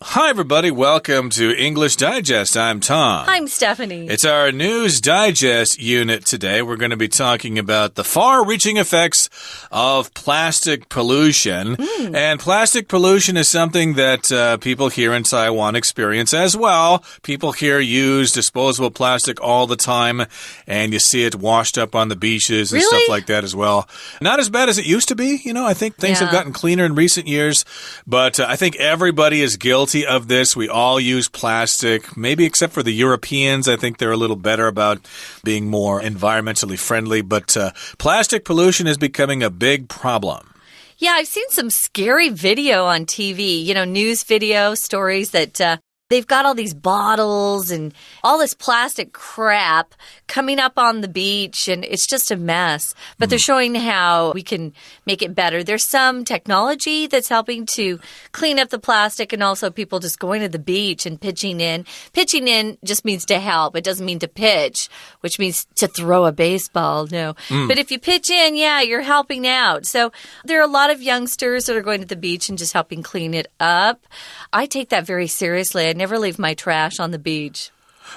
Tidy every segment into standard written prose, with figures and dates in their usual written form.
Hi, everybody. Welcome to English Digest. I'm Tom. I'm Stephanie. It's our News Digest unit today. We're going to be talking about the far-reaching effects of plastic pollution. And plastic pollution is something that people here in Taiwan experience as well. People here use disposable plastic all the time, and you see it washed up on the beaches and stuff like that as well. Not as bad as it used to be. You know, I think things have gotten cleaner in recent years, but I think everybody is guilty of this. We all use plastic, maybe except for the Europeans. I think they're a little better about being more environmentally friendly, but plastic pollution is becoming a big problem. Yeah, I've seen some scary video on TV, news video stories that they've got all these bottles and all this plastic crap coming up on the beach, and it's just a mess. But they're showing how we can make it better. There's some technology that's helping to clean up the plastic, and also people just going to the beach and pitching in. Pitching in just means to help. It doesn't mean to pitch, which means to throw a baseball. No. But if you pitch in, you're helping out. So there are a lot of youngsters that are going to the beach and just helping clean it up. I take that very seriously. I never leave my trash on the beach.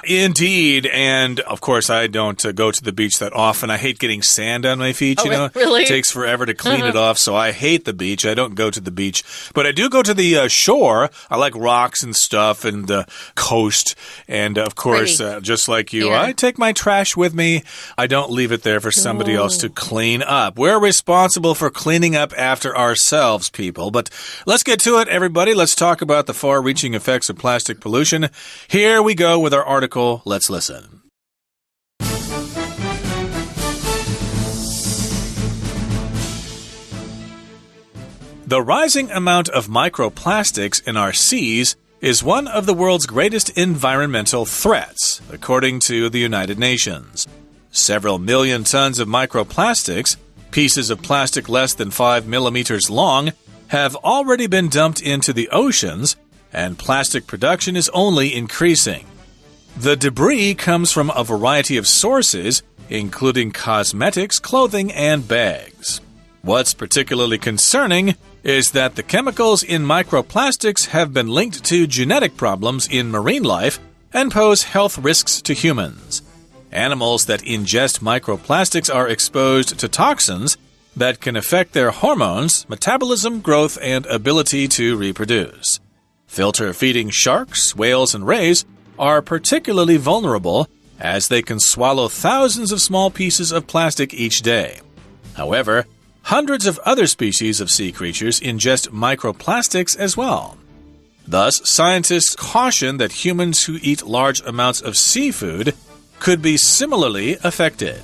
Indeed, and of course I don't go to the beach that often. I hate getting sand on my feet, Really? It takes forever to clean it off, so I hate the beach. I don't go to the beach, but I do go to the shore. I like rocks and stuff and the coast, and of course, just like you, I take my trash with me. I don't leave it there for somebody else to clean up. We're responsible for cleaning up after ourselves, people, but let's get to it, everybody. Let's talk about the far-reaching effects of plastic pollution. Here we go with our article. Let's listen. The rising amount of microplastics in our seas is one of the world's greatest environmental threats, according to the United Nations. Several million tons of microplastics, pieces of plastic less than 5 millimeters long, have already been dumped into the oceans, and plastic production is only increasing. The debris comes from a variety of sources, including cosmetics, clothing, and bags. What's particularly concerning is that the chemicals in microplastics have been linked to genetic problems in marine life and pose health risks to humans. Animals that ingest microplastics are exposed to toxins that can affect their hormones, metabolism, growth, and ability to reproduce. Filter-feeding sharks, whales, and rays are particularly vulnerable as they can swallow thousands of small pieces of plastic each day. However, hundreds of other species of sea creatures ingest microplastics as well. Thus, scientists caution that humans who eat large amounts of seafood could be similarly affected.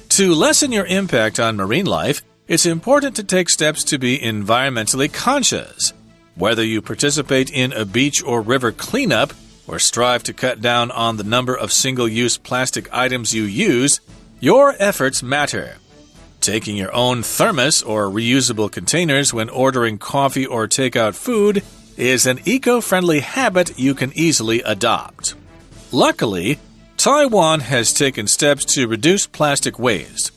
To lessen your impact on marine life, it's important to take steps to be environmentally conscious. Whether you participate in a beach or river cleanup, or strive to cut down on the number of single-use plastic items you use, your efforts matter. Taking your own thermos or reusable containers when ordering coffee or takeout food is an eco-friendly habit you can easily adopt. Luckily, Taiwan has taken steps to reduce plastic waste.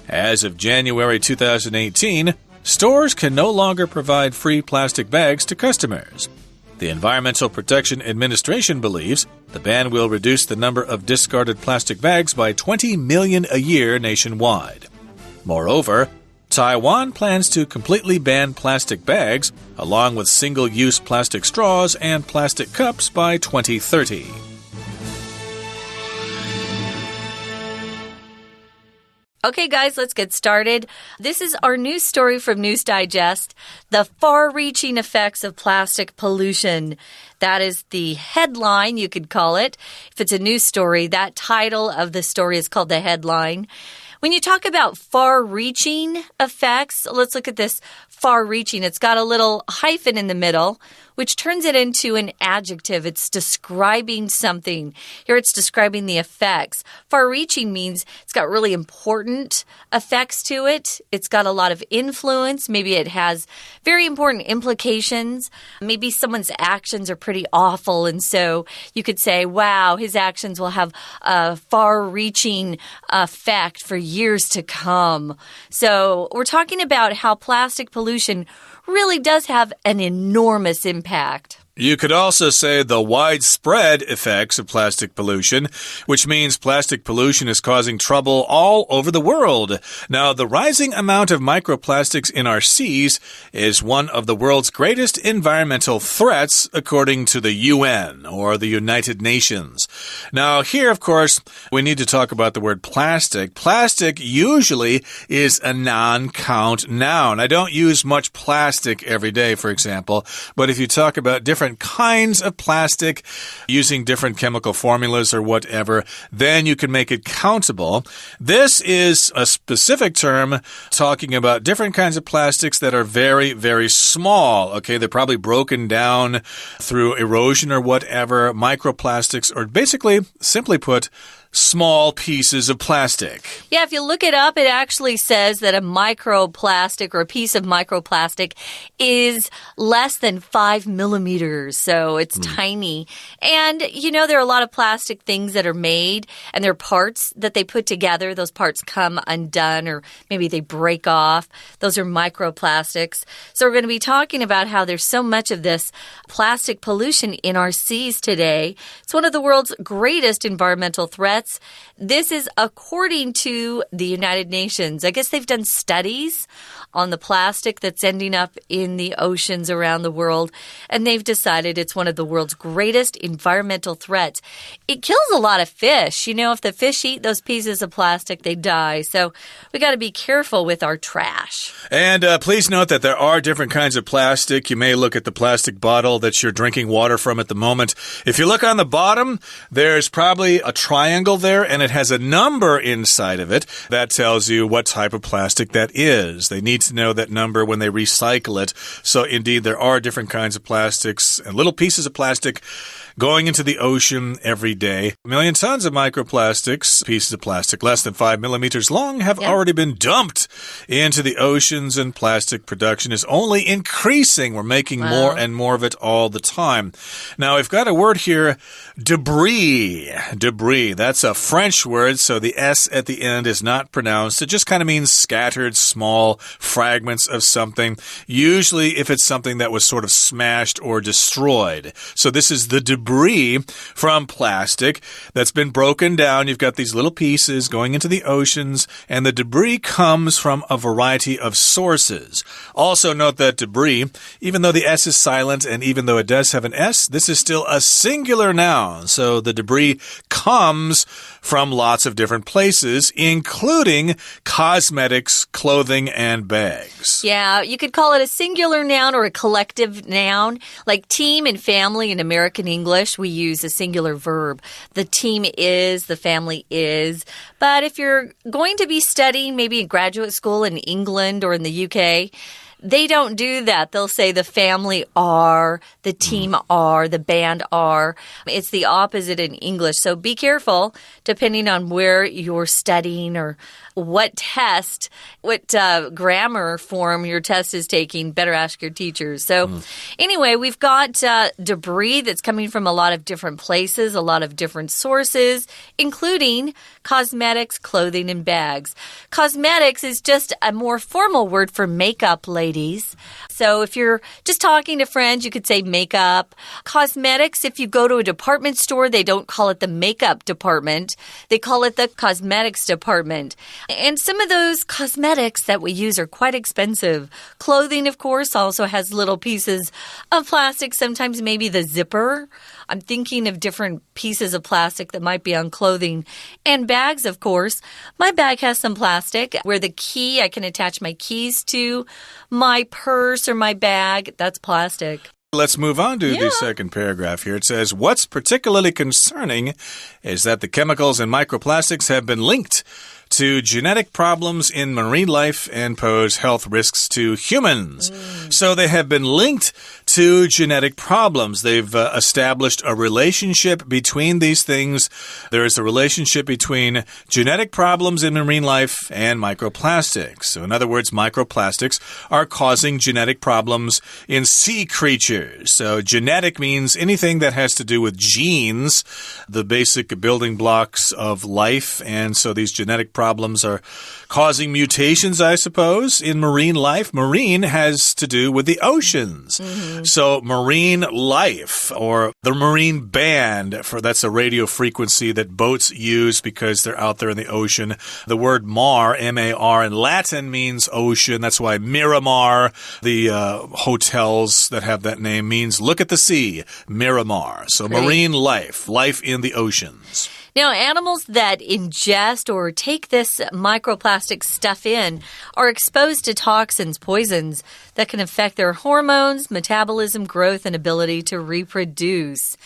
As of January 2018, stores can no longer provide free plastic bags to customers. The Environmental Protection Administration believes the ban will reduce the number of discarded plastic bags by 20 million a year nationwide. Moreover, Taiwan plans to completely ban plastic bags, along with single-use plastic straws and plastic cups by 2030. Okay, guys, let's get started. This is our news story from News Digest, the far-reaching effects of plastic pollution. That is the headline, you could call it. If it's a news story, that title of the story is called the headline. When you talk about far-reaching effects, let's look at this far-reaching. It's got a little hyphen in the middle, which turns it into an adjective. It's describing something. Here it's describing the effects. Far-reaching means it's got really important effects to it. It's got a lot of influence. Maybe it has very important implications. Maybe someone's actions are pretty awful, and so you could say, wow, his actions will have a far-reaching effect for years to come. So we're talking about how plastic pollution really does have an enormous impact. You could also say the widespread effects of plastic pollution, which means plastic pollution is causing trouble all over the world. Now, the rising amount of microplastics in our seas is one of the world's greatest environmental threats, according to the UN, or the United Nations. Now, here, of course, we need to talk about the word plastic. Plastic usually is a non-count noun. I don't use much plastic every day, for example, but if you talk about different kinds of plastic using different chemical formulas or whatever, then you can make it countable. This is a specific term talking about different kinds of plastics that are very, very small. Okay, they're probably broken down through erosion or whatever. Microplastics, or basically, simply put, small pieces of plastic. Yeah, if you look it up, it actually says that a microplastic or a piece of microplastic is less than 5 millimeters. So it's tiny. And, you know, there are a lot of plastic things that are made and there are parts that they put together. Those parts come undone or maybe they break off. Those are microplastics. So we're going to be talking about how there's so much of this plastic pollution in our seas today. It's one of the world's greatest environmental threats. This is according to the United Nations. I guess they've done studies on the plastic that's ending up in the oceans around the world, and they've decided it's one of the world's greatest environmental threats. It kills a lot of fish. You know, if the fish eat those pieces of plastic, they die. So we got to be careful with our trash. And please note that there are different kinds of plastic. You may look at the plastic bottle that you're drinking water from at the moment. If you look on the bottom, there's probably a triangle there, and it has a number inside of it that tells you what type of plastic that is. They need to know that number when they recycle it. So indeed, there are different kinds of plastics and little pieces of plastic going into the ocean every day. A million tons of microplastics, pieces of plastic less than 5 millimeters long, have already been dumped into the oceans, and plastic production is only increasing. We're making more and more of it all the time. Now, we've got a word here, debris. Debris, that's a French word, so the S at the end is not pronounced. It just kind of means scattered, small fragments of something, usually if it's something that was sort of smashed or destroyed. So this is the debris from plastic that's been broken down. You've got these little pieces going into the oceans, and the debris comes from a variety of sources. Also note that debris, even though the S is silent and even though it does have an S, this is still a singular noun. So the debris comes from lots of different places, including cosmetics, clothing, and bags. Yeah, you could call it a singular noun or a collective noun. Like team and family in American English, we use a singular verb. The team is, the family is. But if you're going to be studying maybe in graduate school in England or in the UK, they don't do that. They'll say the family are, the team are, the band are. It's the opposite in English. So be careful depending on where you're studying or what test, what grammar form your test is taking. Better ask your teachers. So anyway, we've got debris that's coming from a lot of different places, a lot of different sources, including cosmetics, clothing, and bags. Cosmetics is just a more formal word for makeup, ladies. So if you're just talking to friends, you could say makeup. Cosmetics, if you go to a department store, they don't call it the makeup department. They call it the cosmetics department. And some of those cosmetics that we use are quite expensive. Clothing, of course, also has little pieces of plastic, sometimes maybe the zipper. I'm thinking of different pieces of plastic that might be on clothing. And bags, of course. My bag has some plastic where the key, I can attach my keys to, my purse or my bag, that's plastic. Let's move on to the second paragraph here. It says, what's particularly concerning is that the chemicals in microplastics have been linked to genetic problems in marine life and pose health risks to humans. So they have been linked to genetic problems. They've established a relationship between these things. There is a relationship between genetic problems in marine life and microplastics. So in other words, microplastics are causing genetic problems in sea creatures. So genetic means anything that has to do with genes, the basic building blocks of life. And so these genetic problems are causing mutations, I suppose, in marine life. Marine has to do with the oceans. So marine life, or the marine band, that's a radio frequency that boats use because they're out there in the ocean. The word mar, M-A-R, in Latin means ocean. That's why Miramar, the hotels that have that name, means look at the sea, Miramar. So Great. Marine life, life in the oceans. Now, animals that ingest or take this microplastic stuff in are exposed to toxins, poisons, that can affect their hormones, metabolism, growth, and ability to reproduce.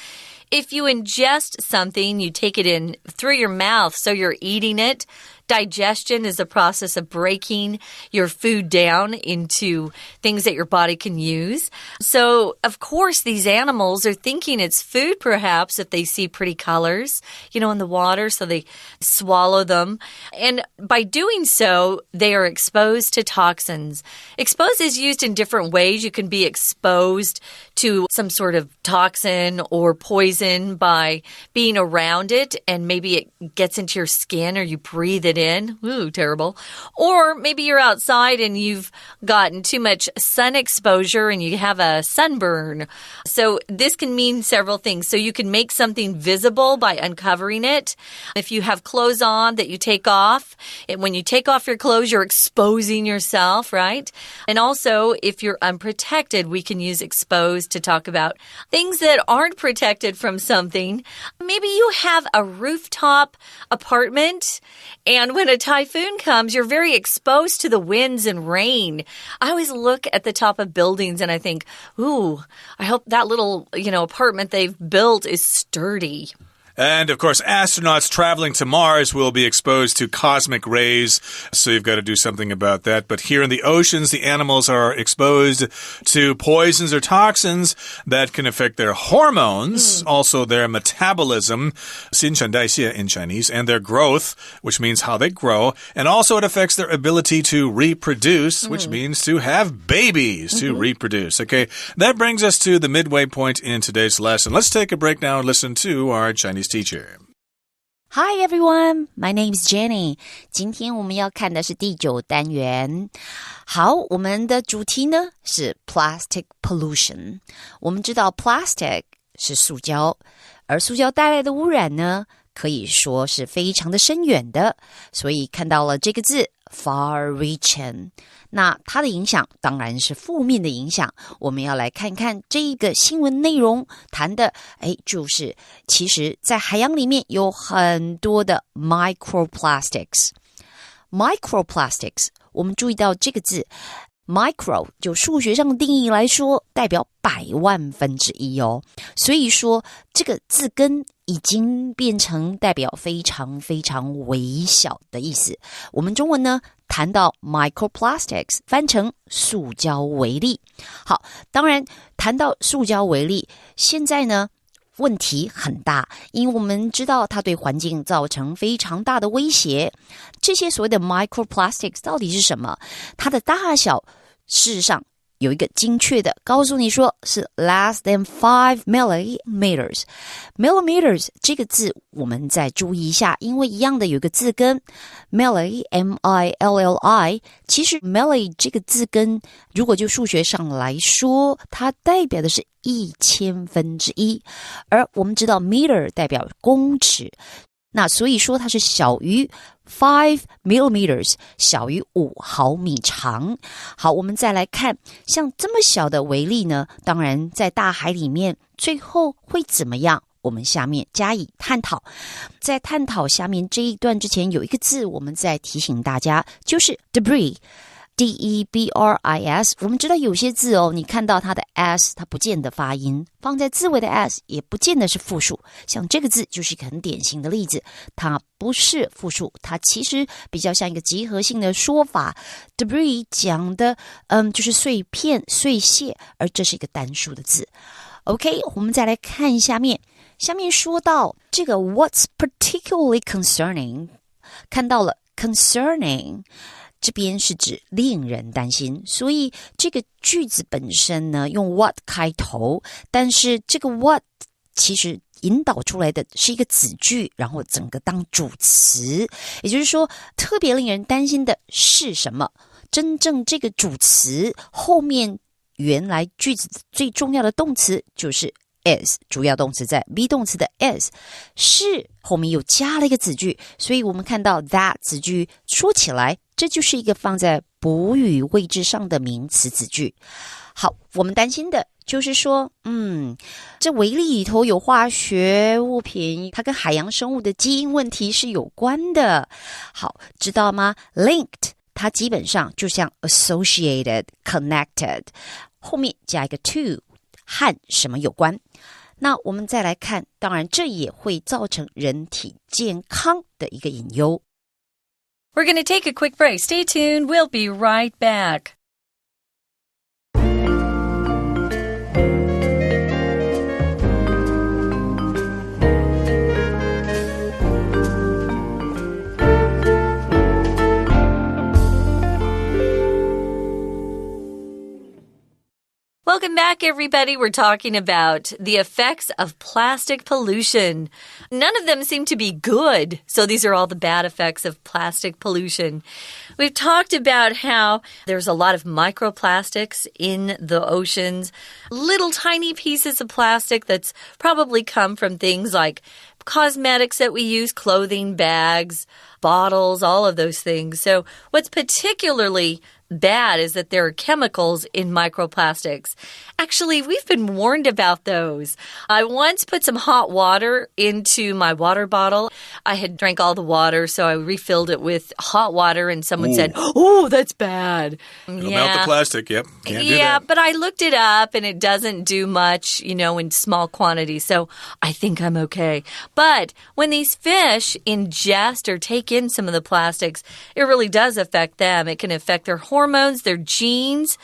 If you ingest something, you take it in through your mouth, so you're eating it. Digestion is the process of breaking your food down into things that your body can use. So, of course, these animals are thinking it's food, perhaps, if they see pretty colors, in the water, so they swallow them. And by doing so, they are exposed to toxins. Exposed is used in different ways. You can be exposed to some sort of toxin or poison by being around it, and maybe it gets into your skin or you breathe it in. Ooh, terrible. Or maybe you're outside and you've gotten too much sun exposure and you have a sunburn. So this can mean several things. So you can make something visible by uncovering it. If you have clothes on that you take off, when you take off your clothes, you're exposing yourself, right? And also, if you're unprotected, we can use exposed to talk about things that aren't protected from something. Maybe you have a rooftop apartment, and when a typhoon comes, you're very exposed to the winds and rain. I always look at the top of buildings and I think, ooh, I hope that little, apartment they've built is sturdy. And, of course, astronauts traveling to Mars will be exposed to cosmic rays, so you've got to do something about that. But here in the oceans, the animals are exposed to poisons or toxins that can affect their hormones, also their metabolism, 新陈代谢 in Chinese, and their growth, which means how they grow. And also it affects their ability to reproduce, which means to have babies, to reproduce. Okay, that brings us to the midway point in today's lesson. Let's take a break now and listen to our Chinese teacher. Hi everyone, my name is Jenny. 今天我们要看的是第9单元。好，我们的主题呢是 plastic pollution. 我们知道 plastic 是塑胶，而塑胶带来的污染呢，可以说是非常的深远的。所以看到了这个字 far-reaching， 那它的影响当然是负面的影响。我们要来看看这一个新闻内容谈的，就是其实在海洋里面有很多的 microplastics。microplastics， 我们注意到这个字 micro 就数学上的定义来说，代表100万分之一哦。所以说这个字根已经变成代表非常非常微小的意思。我们中文呢谈到 microplastics 翻成塑胶微粒。好，当然谈到塑胶微粒，现在呢问题很大，因为我们知道它对环境造成非常大的威胁。这些所谓的 microplastics 到底是什么？它的大小事实上有一个精确的告诉你说是 less than 5 millimeters. Millimeters 这个字我们再注意一下，因为一样的有一个字根 milli, M-I-L-L-I， 其实 milli 这个字根如果就数学上来说，它代表的是1000分之一，而我们知道 meter 代表公尺，那所以说它是小于5 millimeters， 小于5毫米长。好，我们再来看像这么小的微粒呢，当然在大海里面最后会怎么样，我们下面加以探讨。在探讨下面这一段之前，有一个字我们再提醒大家，就是 debris， D-E-B-R-I-S。 我们知道有些字哦，你看到它的 S 它不见得发音，放在字尾的 S 也不见得是复数，像这个字就是一个很典型的例子，它不是复数，它其实比较像一个集合性的说法。 debris 讲的就是碎片碎屑，而这是一个单数的字。 OK， 我们再来看下面说到这个 what's particularly concerning， 看到了 concerning，这边是指令人担心，所以这个句子本身呢用 what 开头，但是这个 what 其实引导出来的是一个子句，然后整个当主词。也就是说，特别令人担心的是什么？真正这个主词后面原来句子最重要的动词就是 is， 主要动词在 be 动词的 is， 是后面又加了一个子句，所以我们看到 that 子句说起来，这就是一个放在补语位置上的名词子句。好，我们担心的就是说，这微粒里头有化学物品，它跟海洋生物的基因问题是有关的。好，知道吗？ Linked它基本上就像 associated, connected， 后面加一个 to， 和什么有关。那我们再来看，当然这也会造成人体健康的一个隐忧。We're going to take a quick break. Stay tuned. We'll be right back. Welcome back, everybody. We're talking about the effects of plastic pollution. None of them seem to be good. So these are all the bad effects of plastic pollution. We've talked about how there's a lot of microplastics in the oceans, little tiny pieces of plastic that's probably come from things like cosmetics that we use, clothing, bags, bottles, all of those things. So what's particularly bad is that there are chemicals in microplastics. Actually, we've been warned about those. I once put some hot water into my water bottle. I had drank all the water, so I refilled it with hot water, and someone said, "Oh, that's bad." It'll melt the plastic, yep. Can't do that. Yeah, but I looked it up, and it doesn't do much, in small quantities, so I think I'm okay. But when these fish ingest or take in some of the plastics, it really does affect them. It can affect their hormones, their genes,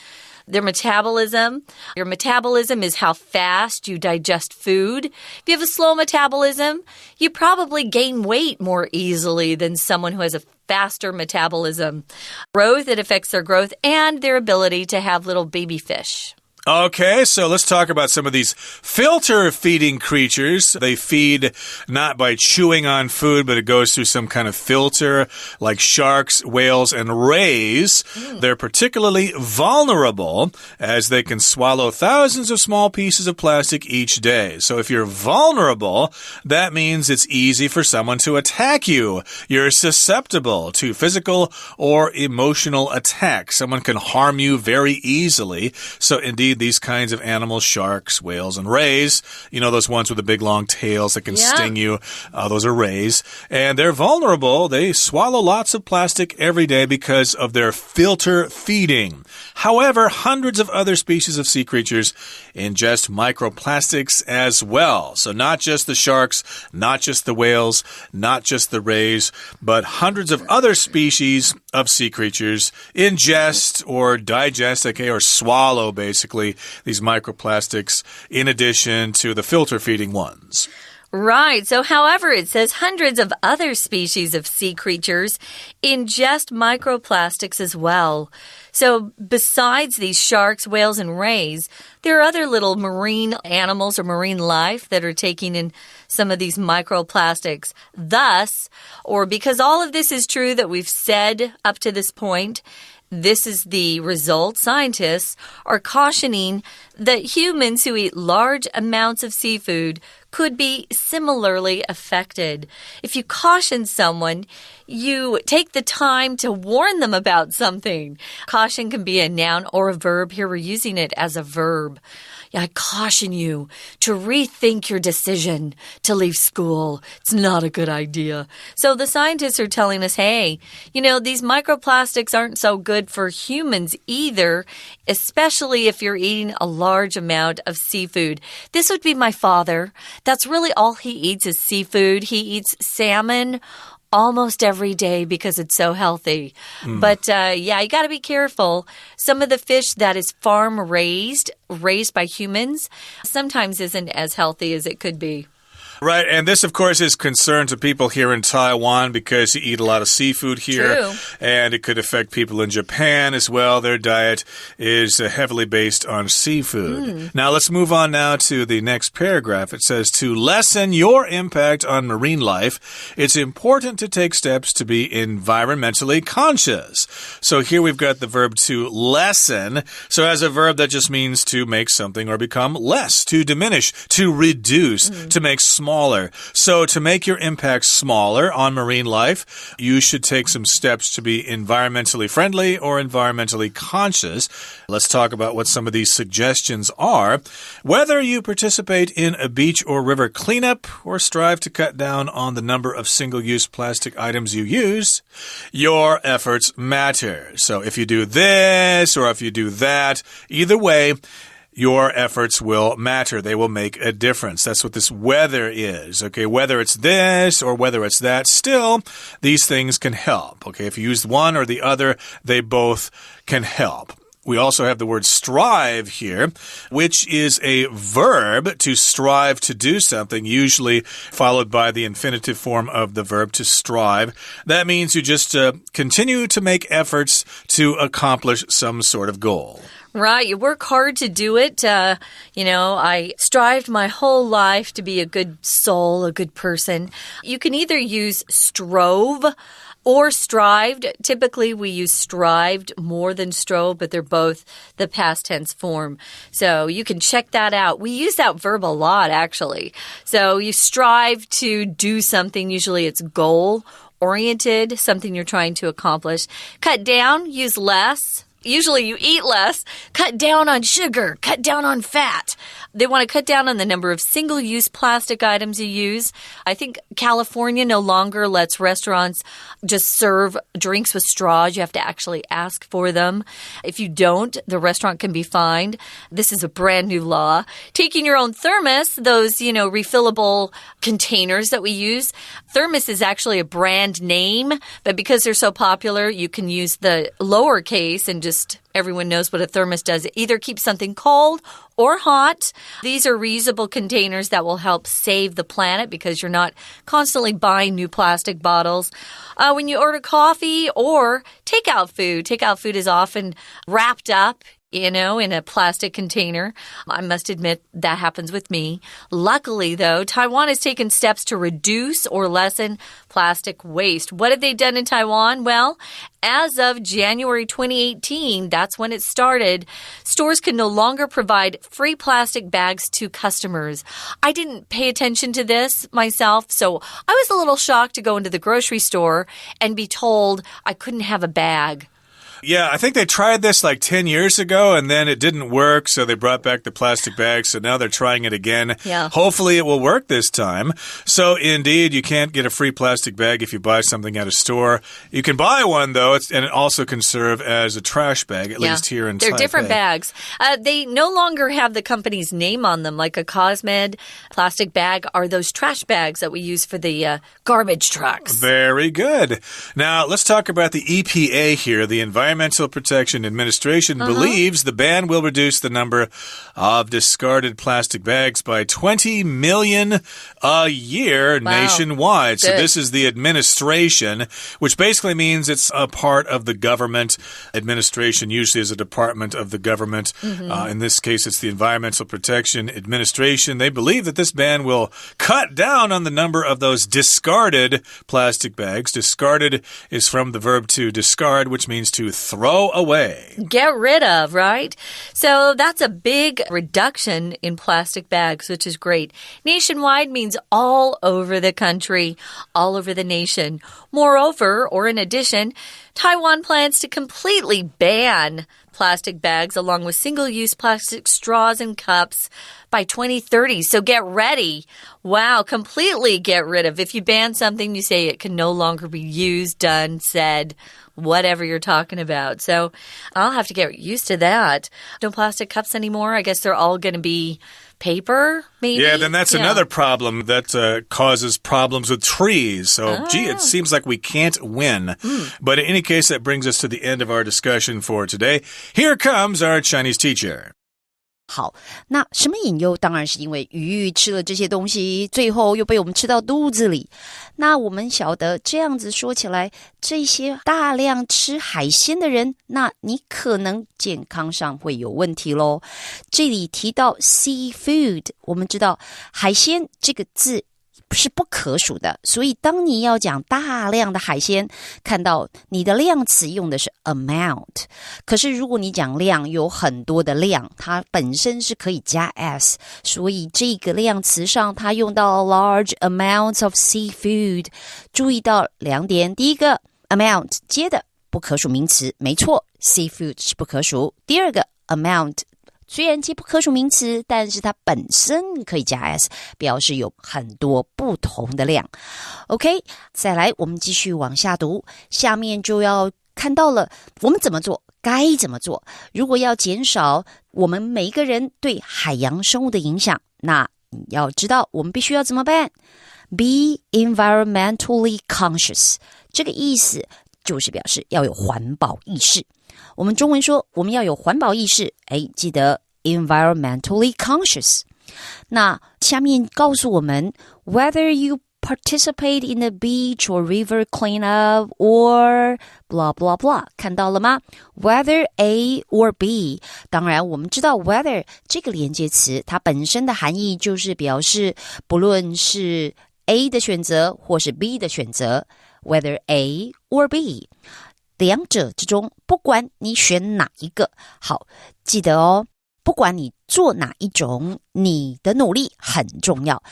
their metabolism. Your metabolism is how fast you digest food. If you have a slow metabolism, you probably gain weight more easily than someone who has a faster metabolism. Growth, it affects their growth and their ability to have little baby fish. Okay, so let's talk about some of these filter-feeding creatures. They feed not by chewing on food, but it goes through some kind of filter, like sharks, whales, and rays. They're particularly vulnerable, as they can swallow thousands of small pieces of plastic each day. So if you're vulnerable, that means it's easy for someone to attack you. You're susceptible to physical or emotional attack. Someone can harm you very easily. So indeed, these kinds of animals, sharks, whales, and rays, those ones with the big long tails that can sting you, those are rays. And they're vulnerable. They swallow lots of plastic every day because of their filter feeding. However, hundreds of other species of sea creatures ingest microplastics as well. So not just the sharks, not just the whales, not just the rays, but hundreds of other species of sea creatures ingest or digest, or swallow, basically, these microplastics in addition to the filter-feeding ones. Right. So, however, it says hundreds of other species of sea creatures ingest microplastics as well. So, besides these sharks, whales, and rays, there are other little marine animals or marine life that are taking in some of these microplastics. Thus, or because all of this is true that we've said up to this point, this is the result. Scientists are cautioning that humans who eat large amounts of seafood could be similarly affected. If you caution someone, you take the time to warn them about something. Caution can be a noun or a verb. Here we're using it as a verb. I caution you to rethink your decision to leave school. It's not a good idea. So the scientists are telling us, hey, these microplastics aren't so good for humans either, especially if you're eating a large amount of seafood. This would be my father. That's really all he eats is seafood. He eats salmon almost every day because it's so healthy. But you got to be careful. Some of the fish that is farm raised by humans, sometimes isn't as healthy as it could be. Right, and this, of course, is concern to people here in Taiwan because you eat a lot of seafood here. True. And it could affect people in Japan as well. Their diet is heavily based on seafood. Now, let's move on now to the next paragraph. It says, to lessen your impact on marine life, it's important to take steps to be environmentally conscious. So here we've got the verb to lessen. So as a verb, that just means to make something or become less, to diminish, to reduce, to make smaller. So to make your impact smaller on marine life, you should take some steps to be environmentally friendly or environmentally conscious. Let's talk about what some of these suggestions are. Whether you participate in a beach or river cleanup or strive to cut down on the number of single-use plastic items you use, your efforts matter. So if you do this or if you do that, either way, your efforts will matter. They will make a difference. That's what this whether is. Okay, whether it's this or whether it's that, still, these things can help. Okay, if you use one or the other, they both can help. We also have the word strive here, which is a verb to strive to do something, usually followed by the infinitive form of the verb to strive. That means you just continue to make efforts to accomplish some sort of goal. Right, you work hard to do it. I strived my whole life to be a good soul, a good person. You can either use strove or strived. Typically, we use strived more than strove, but they're both the past tense form. So you can check that out. We use that verb a lot, actually. So you strive to do something. Usually it's goal-oriented, something you're trying to accomplish. Cut down, use less. Usually you eat less. Cut down on sugar. Cut down on fat. They want to cut down on the number of single-use plastic items you use. I think California no longer lets restaurants just serve drinks with straws. You have to actually ask for them. If you don't, the restaurant can be fined. This is a brand new law. Taking your own thermos, those, refillable containers that we use. Thermos is actually a brand name, but because they're so popular, you can use the lowercase and just everyone knows what a thermos does. It either keeps something cold or hot. These are reusable containers that will help save the planet because you're not constantly buying new plastic bottles. When you order coffee or takeout food is often wrapped up in a plastic container. I must admit that happens with me. Luckily, though, Taiwan has taken steps to reduce or lessen plastic waste. What have they done in Taiwan? Well, as of January 2018, that's when it started, stores can no longer provide free plastic bags to customers. I didn't pay attention to this myself, so I was a little shocked to go into the grocery store and be told I couldn't have a bag. Yeah, I think they tried this like 10 years ago and then it didn't work, so they brought back the plastic bags, so now they're trying it again. Yeah. Hopefully it will work this time. So indeed, you can't get a free plastic bag if you buy something at a store. You can buy one, though, and it also can serve as a trash bag, at least here in Taipei. They're different bags. They no longer have the company's name on them, like a Cosmed plastic bag are those trash bags that we use for the garbage trucks. Very good. Now, let's talk about the EPA here, the Environmental Protection Administration believes the ban will reduce the number of discarded plastic bags by 20 million a year nationwide. So this is the administration, which basically means it's a part of the government. Administration usually is a department of the government. In this case, it's the Environmental Protection Administration. They believe that this ban will cut down on the number of those discarded plastic bags. Discarded is from the verb to discard, which means to throw away. Get rid of, right? So that's a big reduction in plastic bags, which is great. Nationwide means all over the country, all over the nation. Moreover, or in addition, Taiwan plans to completely ban plastic bags along with single-use plastic straws and cups by 2030. So get ready. Wow, completely get rid of. If you ban something, you say it can no longer be used, done, said, whatever you're talking about. So I'll have to get used to that. No plastic cups anymore. I guess they're all going to be paper, maybe? Yeah, then that's another problem that causes problems with trees. So, it seems like we can't win. But in any case, that brings us to the end of our discussion for today. Here comes our Chinese teacher. 好，那什么隐忧？当然是因为鱼吃了这些东西，最后又被我们吃到肚子里。那我们晓得这样子说起来，这些大量吃海鲜的人，那你可能健康上会有问题咯。这里提到 seafood， 我们知道海鲜这个字是不可数的，所以当你要讲大量的海鲜，看到你的量词用的是 amount， 可是如果你讲量有很多的量，它本身是可以加 s， 所以这个量词上它用到 large amounts of seafood。 注意到2点，第一个 amount 接的不可数名词，没错， seafood 是不可数。第二个 amount虽然接不可数名词，但是它本身可以加 s， 表示有很多不同的量。 OK， 再来我们继续往下读，下面就要看到了我们怎么做，该怎么做。如果要减少我们每一个人对海洋生物的影响，那你要知道我们必须要怎么办。 Be environmentally conscious， 这个意思就是表示要有环保意识。我们中文说我们要有环保意识，记得 environmentally conscious。 那下面告诉我们 whether you participate in the beach or river cleanup or blah blah blah， 看到了吗？ Whether A or B， 当然我们知道 whether 这个连接词它本身的含义就是表示不论是 A 的选择或是 B 的选择， whether A or B，两者之中不管你选哪一个，好，记得哦，不管你做哪一种，你的努力很重要。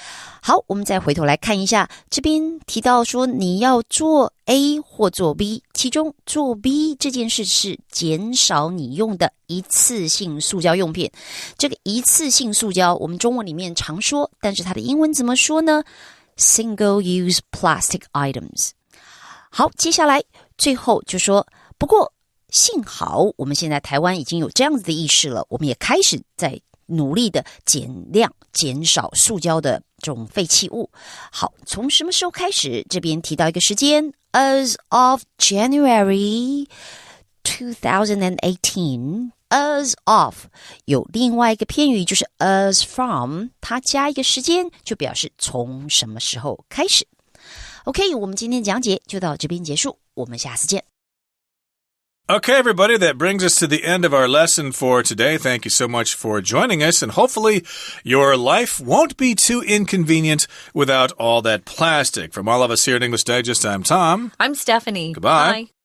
好，我们再回头来看一下，这边提到说你要做 A 或做 B， 其中做 B 这件事是减少你用的一次性塑胶用品。这个一次性塑胶我们中文里面常说，但是它的英文怎么说呢？ Single-use plastic items。 好，接下来最后就说，不过幸好我们现在台湾已经有这样子的意识了，我们也开始在努力的减量减少塑胶的这种废弃物。好，从什么时候开始？这边提到一个时间 As of January 2018， As of 有另外一个片语就是 as from， 它加一个时间就表示从什么时候开始。OK， 我们今天讲解就到这边结束，我们下次见。Okay, everybody, that brings us to the end of our lesson for today. Thank you so much for joining us, and hopefully your life won't be too inconvenient without all that plastic. From all of us here at English Digest, I'm Tom. I'm Stephanie. Goodbye. Bye.